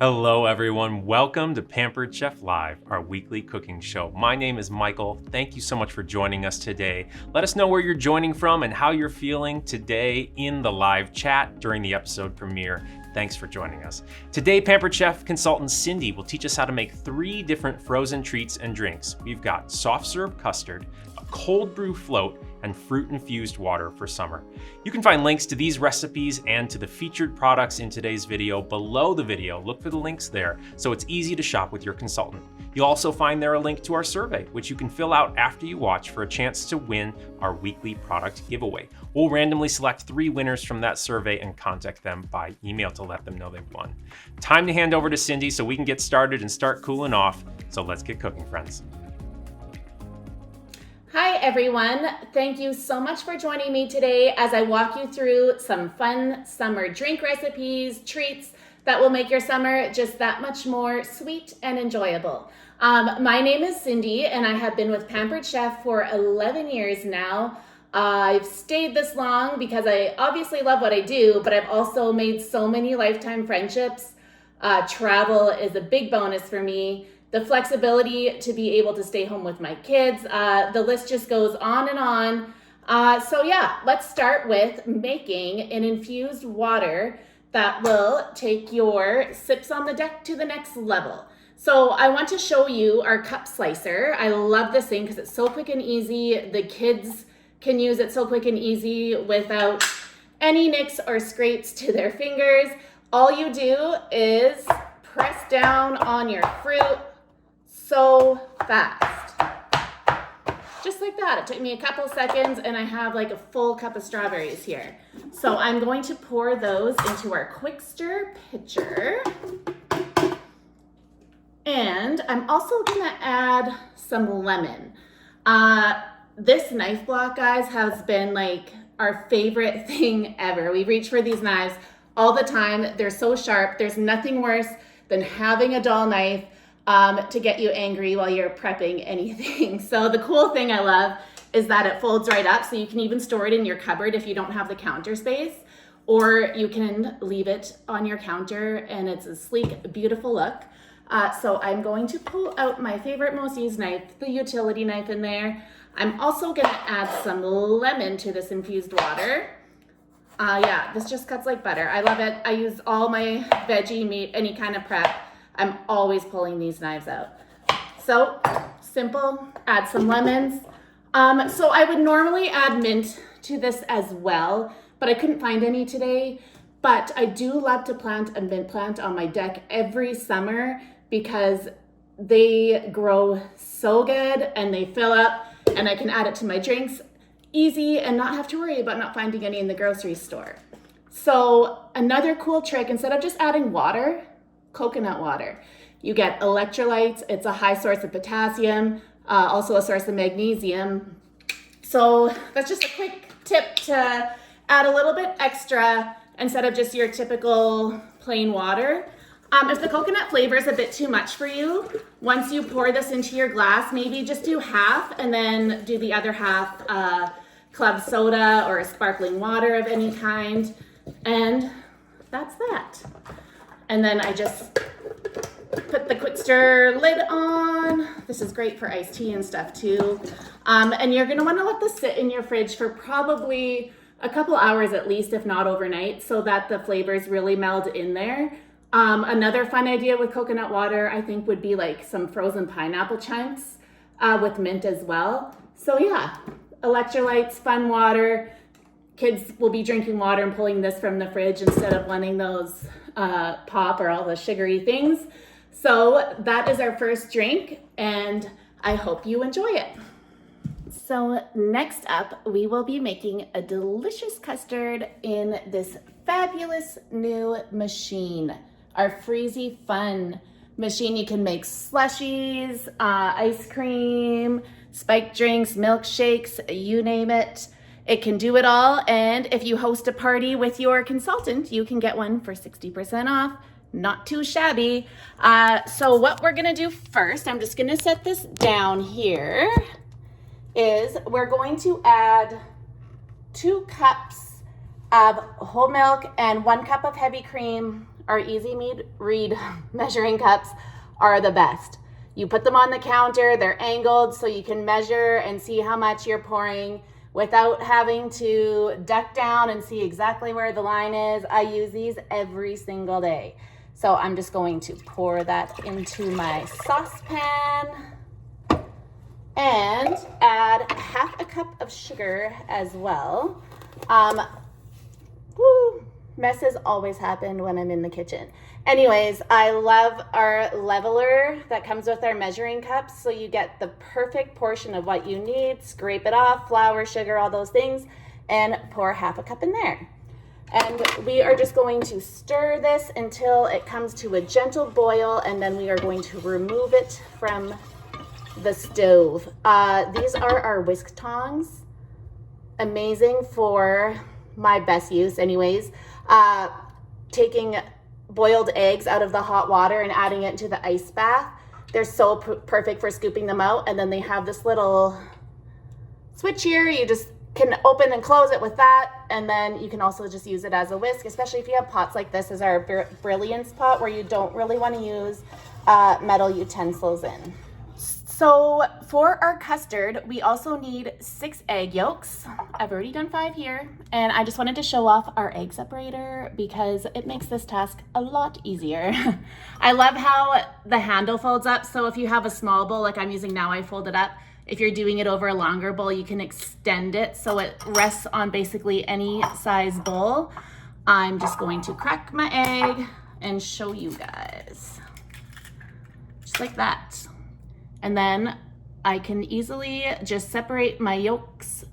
Hello everyone, welcome to Pampered Chef Live, our weekly cooking show. My name is Michael. Thank you so much for joining us today. Let us know where you're joining from and how you're feeling today in the live chat during the episode premiere. Thanks for joining us. Today, Pampered Chef consultant Cindy will teach us how to make 3 different frozen treats and drinks. We've got soft serve custard, a cold brew float, and fruit-infused water for summer. You can find links to these recipes and to the featured products in today's video below the video. Look for the links there so it's easy to shop with your consultant. You'll also find there a link to our survey, which you can fill out after you watch for a chance to win our weekly product giveaway. We'll randomly select 3 winners from that survey and contact them by email to let them know they've won. Time to hand over to Cindy so we can get started and start cooling off. So let's get cooking, friends. Hi everyone, thank you so much for joining me today as I walk you through some fun summer drink recipes, treats that will make your summer just that much more sweet and enjoyable. My name is Cindy and I have been with Pampered Chef for 11 years now. I've stayed this long because I obviously love what I do, but I've also made so many lifetime friendships. Travel is a big bonus for me. The flexibility to be able to stay home with my kids, the list just goes on and on. So yeah, let's start with making an infused water that will take your sips on the deck to the next level. So I want to show you our cup slicer. I love this thing because it's so quick and easy. The kids can use it so quick and easy without any nicks or scrapes to their fingers. All you do is press down on your fruit so fast. Just like that. It took me a couple seconds and I have like a full cup of strawberries here. So I'm going to pour those into our quick stir pitcher. And I'm also gonna add some lemon. This knife block, guys, has been like our favorite thing ever. We reach for these knives all the time. They're so sharp. There's nothing worse than having a dull knife to get you angry while you're prepping anything. So the cool thing I love is that it folds right up, so you can even store it in your cupboard if you don't have the counter space, or you can leave it on your counter and it's a sleek, beautiful look. So I'm going to pull out my favorite, most used knife, the utility knife in there. I'm also gonna add some lemon to this infused water. Yeah, this just cuts like butter. I love it. I use all my veggie, meat, any kind of prep. I'm always pulling these knives out. So simple, add some lemons. So I would normally add mint to this as well, but I couldn't find any today. But I do love to plant a mint plant on my deck every summer because they grow so good and they fill up and I can add it to my drinks easy and not have to worry about not finding any in the grocery store. So another cool trick, instead of just adding water, coconut water. You get electrolytes. It's a high source of potassium, also a source of magnesium. So that's just a quick tip to add a little bit extra instead of just your typical plain water. If the coconut flavor is a bit too much for you, once you pour this into your glass, maybe just do half and then do the other half club soda or sparkling water of any kind. And that's that. And then I just put the quick stir lid on. This is great for iced tea and stuff too. And you're gonna wanna let this sit in your fridge for probably a couple hours at least, if not overnight, so that the flavors really meld in there. Another fun idea with coconut water, I think, would be like some frozen pineapple chunks with mint as well. So yeah, electrolytes, fun water. Kids will be drinking water and pulling this from the fridge instead of wanting those pop or all the sugary things. So that is our first drink and I hope you enjoy it. So next up, we will be making a delicious custard in this fabulous new machine, our Freezy Fun machine. You can make slushies, ice cream, spiked drinks, milkshakes, you name it. It can do it all, and if you host a party with your consultant, you can get one for 60% off. Not too shabby. So what we're gonna do first, I'm just gonna set this down here, is we're going to add 2 cups of whole milk and 1 cup of heavy cream, our easy read measuring cups are the best. You put them on the counter, they're angled so you can measure and see how much you're pouring without having to duck down and see exactly where the line is. I use these every single day. So I'm just going to pour that into my saucepan and add 1/2 cup of sugar as well. Messes always happen when I'm in the kitchen. Anyways, I love our leveler that comes with our measuring cups. So you get the perfect portion of what you need, scrape it off, flour, sugar, all those things, and pour 1/2 cup in there. And we are just going to stir this until it comes to a gentle boil, and then we are going to remove it from the stove. These are our whisk tongs. Amazing for my best use anyways. Taking boiled eggs out of the hot water and adding it into the ice bath. They're so perfect for scooping them out. And then they have this little switch here. You just can open and close it with that. And then you can also just use it as a whisk, especially if you have pots like this as our Brilliance pot where you don't really want to use metal utensils in. So for our custard, we also need 6 egg yolks. I've already done 5 here, and I just wanted to show off our egg separator because it makes this task a lot easier. I love how the handle folds up, so if you have a small bowl like I'm using now, I fold it up. If you're doing it over a longer bowl, you can extend it so it rests on basically any size bowl. I'm just going to crack my egg and show you guys. Just like that. And then I can easily just separate my yolks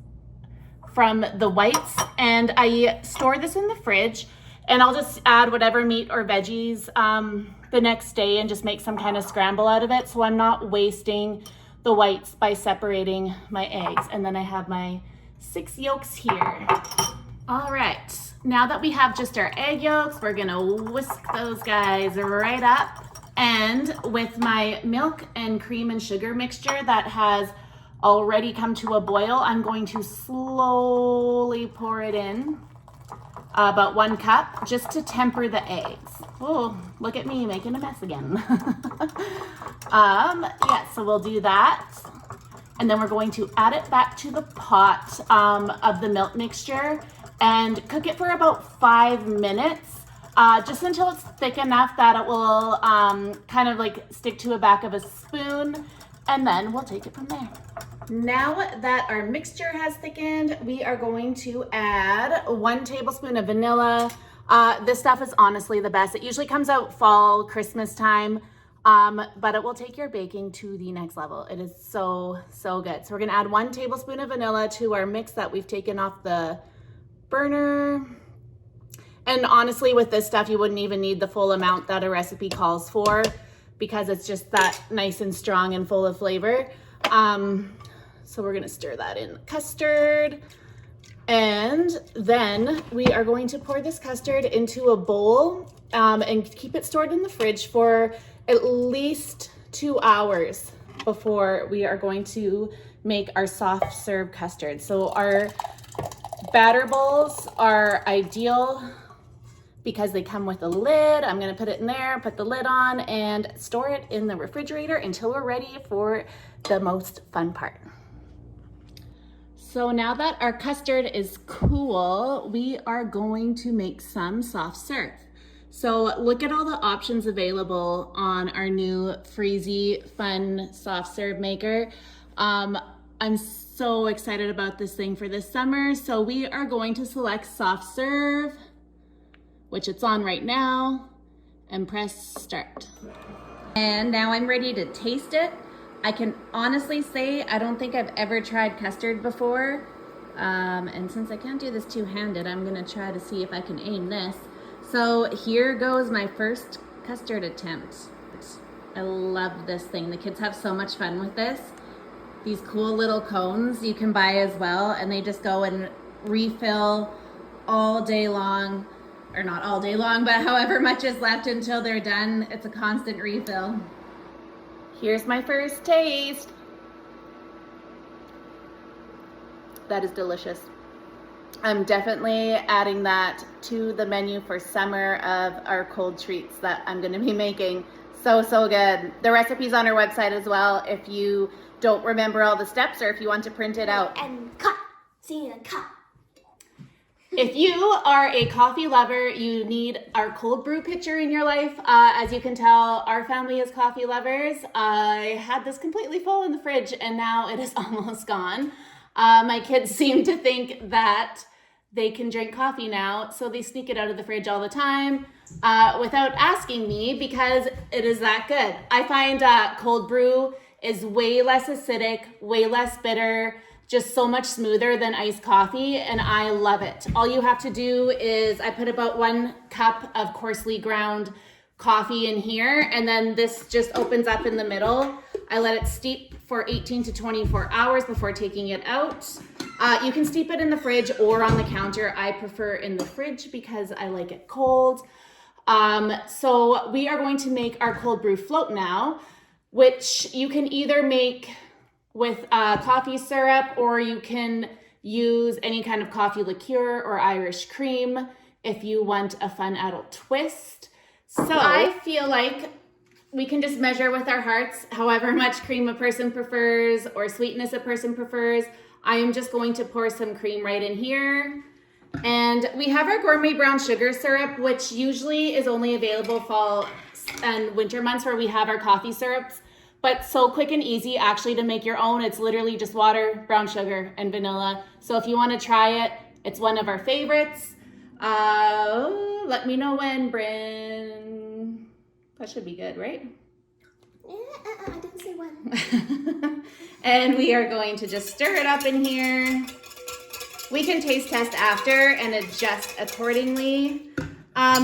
from the whites, and I store this in the fridge, and I'll just add whatever meat or veggies the next day and just make some kind of scramble out of it, so I'm not wasting the whites by separating my eggs. And then I have my 6 yolks here. All right, now that we have just our egg yolks, we're gonna whisk those guys right up. And with my milk and cream and sugar mixture that has already come to a boil, I'm going to slowly pour it in, about 1 cup, just to temper the eggs. Oh, look at me making a mess again. Yeah, so we'll do that. And then we're going to add it back to the pot of the milk mixture and cook it for about 5 minutes. Just until it's thick enough that it will kind of like stick to the back of a spoon, and then we'll take it from there. Now that our mixture has thickened, we are going to add 1 tablespoon of vanilla. This stuff is honestly the best. It usually comes out fall, Christmas time, but it will take your baking to the next level. It is so, so good. So we're gonna add 1 tablespoon of vanilla to our mix that we've taken off the burner. And honestly, with this stuff, you wouldn't even need the full amount that a recipe calls for because it's just that nice and strong and full of flavor. So we're gonna stir that in custard. And then we are going to pour this custard into a bowl and keep it stored in the fridge for at least 2 hours before we are going to make our soft serve custard. So our batter bowls are ideal because they come with a lid. I'm gonna put it in there, put the lid on, and store it in the refrigerator until we're ready for the most fun part. So now that our custard is cool, we are going to make some soft serve. So look at all the options available on our new Freezy Fun Soft Serve Maker. I'm so excited about this thing for this summer. So we are going to select soft serve, which it's on right now, and press start. And now I'm ready to taste it. I can honestly say I don't think I've ever tried custard before. And since I can't do this two-handed, I'm gonna try to see if I can aim this. So here goes my first custard attempt. I love this thing. The kids have so much fun with this. These cool little cones you can buy as well, and they just go and refill all day long. Or not all day long, but however much is left until they're done. It's a constant refill. Here's my first taste. That is delicious. I'm definitely adding that to the menu for summer of our cold treats that I'm going to be making. So good. The recipe's on our website as well if you don't remember all the steps or if you want to print it out. And cut. See the cut. If you are a coffee lover, you need our cold brew pitcher in your life. As you can tell, our family is coffee lovers. I had this completely full in the fridge and now it is almost gone. My kids seem to think that they can drink coffee now, so they sneak it out of the fridge all the time without asking me because it is that good. I find cold brew is way less acidic, way less bitter, just so much smoother than iced coffee, and I love it. All you have to do is I put about 1 cup of coarsely ground coffee in here, and then this just opens up in the middle. I let it steep for 18 to 24 hours before taking it out. You can steep it in the fridge or on the counter. I prefer in the fridge because I like it cold. So we are going to make our cold brew float now, which you can either make with coffee syrup or you can use any kind of coffee liqueur or Irish cream if you want a fun adult twist. So I feel like we can just measure with our hearts however much cream a person prefers or sweetness a person prefers. I am just going to pour some cream right in here. And we have our gourmet brown sugar syrup, which usually is only available fall and winter months where we have our coffee syrups, but so quick and easy actually to make your own. It's literally just water, brown sugar, and vanilla. So if you want to try it, it's one of our favorites. Let me know when, Bryn. That should be good, right? I didn't say when. And we are going to just stir it up in here. We can taste test after and adjust accordingly.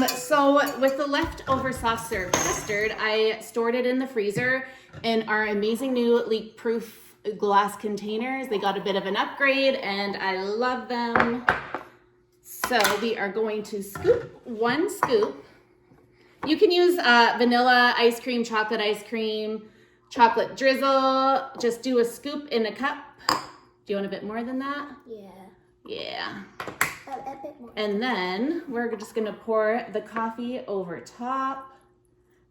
So with the leftover soft serve custard, I stored it in the freezer in our amazing new leak-proof glass containers. They got a bit of an upgrade and I love them. So we are going to scoop 1 scoop. You can use vanilla ice cream, chocolate ice cream, chocolate drizzle. Just do a scoop in a cup. Do you want a bit more than that? Yeah. Yeah. A bit more. And then we're just gonna pour the coffee over top.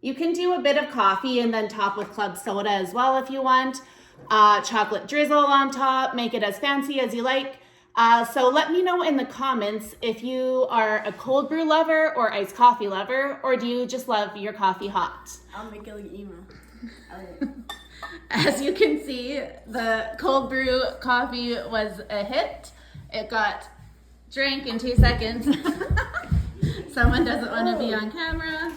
You can do a bit of coffee and then top with club soda as well if you want. Chocolate drizzle on top, make it as fancy as you like. So let me know in the comments if you are a cold brew lover or iced coffee lover, or do you just love your coffee hot? I'll make it like emo. As you can see, the cold brew coffee was a hit. It got drank in 2 seconds. Someone doesn't want to be on camera.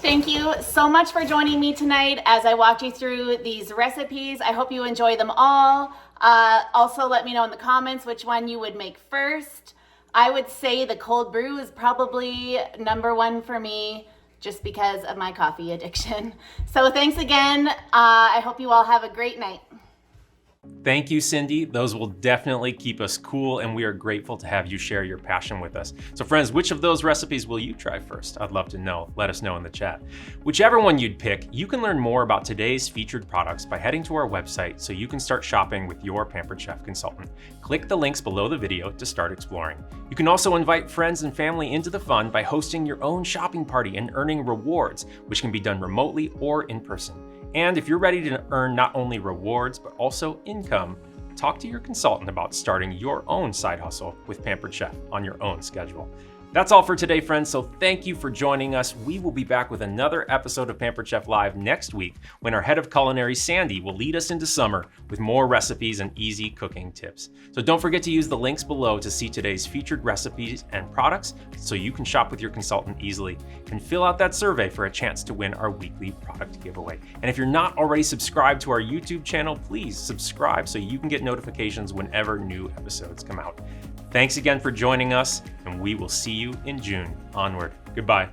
Thank you so much for joining me tonight as I walked you through these recipes. I hope you enjoy them all. Also, let me know in the comments which one you would make first. I would say the cold brew is probably number 1 for me just because of my coffee addiction. So thanks again. I hope you all have a great night. Thank you, Cindy. Those will definitely keep us cool, and we are grateful to have you share your passion with us. So friends, which of those recipes will you try first? I'd love to know. Let us know in the chat. Whichever one you'd pick, you can learn more about today's featured products by heading to our website so you can start shopping with your Pampered Chef consultant. Click the links below the video to start exploring. You can also invite friends and family into the fun by hosting your own shopping party and earning rewards, which can be done remotely or in person. And if you're ready to earn not only rewards, but also income, talk to your consultant about starting your own side hustle with Pampered Chef on your own schedule. That's all for today, friends, so thank you for joining us. We will be back with another episode of Pampered Chef Live next week when our head of culinary, Sandy, will lead us into summer with more recipes and easy cooking tips. So don't forget to use the links below to see today's featured recipes and products so you can shop with your consultant easily and fill out that survey for a chance to win our weekly product giveaway. And if you're not already subscribed to our YouTube channel, please subscribe so you can get notifications whenever new episodes come out. Thanks again for joining us, and we will see you in June. Onward. Goodbye.